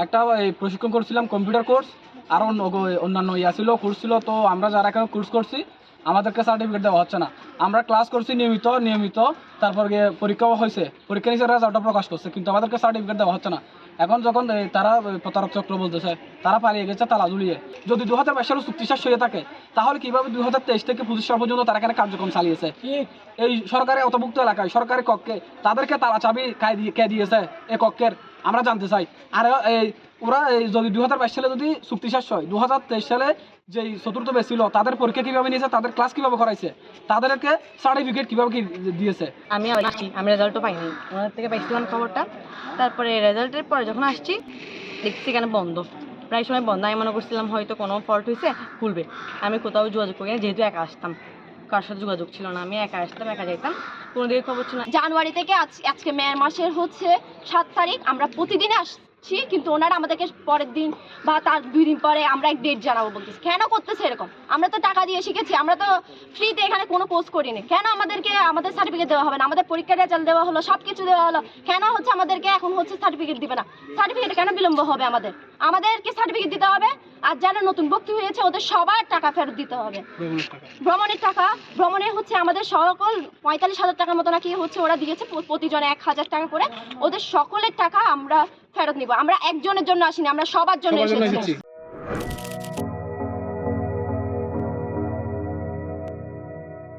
একটা এই প্রশিক্ষণ করছিলাম কম্পিউটার কোর্স, আর অন্যান্য ছিল কোর্স ছিল। তো আমরা যারা এখানে কোর্স করছি আমাদেরকে সার্টিফিকেট দেওয়া হচ্ছে না। আমরা ক্লাস করছি নিয়মিত, তারপর গিয়ে পরীক্ষাও হয়েছে, পরীক্ষা নিচে রেজাল্টটা প্রকাশ করছে, কিন্তু আমাদেরকে সার্টিফিকেট দেওয়া হচ্ছে না। এখন যখন তারা প্রতারক চক্র বলতেছে, তারা পালিয়ে গেছে তালা ঝুলিয়ে। যদি 2022 সালে চুক্তি শেষ হয়ে থাকে তাহলে কিভাবে 2023 থেকে 25 সাল পর্যন্ত তারা এখানে কার্যক্রম চালিয়েছে? এই সরকারি অন্তর্ভুক্ত এলাকায় সরকারি কক্ষে তাদেরকে তালা চাবি কে দিয়েছে এই কক্ষের, আমরা জানতে চাই। আর ওরা যদি 2022 সালে যদি চুক্তি শেষ হয়, 2023 সালে যেই চতুর্থ ব্যাচ ছিল তাদের পরীক্ষা কিভাবে নিয়েছে, তাদের ক্লাস কিভাবে করাইছে, তাদেরকে সার্টিফিকেট কিভাবে দিয়েছে? আমি রেজাল্টও পাইনি, ওনার থেকে পাইছিলাম খবরটা। তারপরে রেজাল্টের পরে যখন আসছি দেখছি এখানে বন্ধ, প্রায় সময় বন্ধ। আমি মনে করছিলাম হয়তো কোনো ফল্ট হয়েছে, খুলবে। আমি কোথাও যোগাযোগ করি না, যেহেতু একা আসতাম, কার সাথে যোগাযোগ ছিল না। আমি একা আসতাম, একা যাইতাম, কোনো দিকে খবর ছিল না। জানুয়ারি থেকে আজকে মে মাসের 7 তারিখ আমরা প্রতিদিনে আসছি, কিন্তু ওনারা আমাদেরকে পরের দিন বা তার 2 দিন পরে আমরা এক ডেট জানাবো বলতেছে। কেন করতেছে এরকম? আমরা তো টাকা দিয়ে শিখেছি, আমরা তো ফ্রিতে এখানে কোনো কোর্স করিনি। কেন আমাদের সার্টিফিকেট দেওয়া হবে না? আমাদের পরীক্ষার রেজাল্ট দেওয়া হলো, সব কিছু দেওয়া হলো, কেন হচ্ছে আমাদেরকে এখন হচ্ছে সার্টিফিকেট দিবে না? সার্টিফিকেট কেন বিলম্ব হবে? আমাদেরকে সার্টিফিকেট দিতে হবে। আর যারা নতুন ভর্তি হয়েছে ওদের সবার টাকা ফেরত দিতে হবে। ভ্রমণের হচ্ছে আমাদের সকল 45,000 টাকার মতো নাকি হচ্ছে ওরা দিয়েছে, প্রতিজনে 1,000 টাকা করে। ওদের সকলের টাকা আমরা ফেরত নিব। আমরা একজনের জন্য আসিনি, আমরা সবার জন্য এসেছি।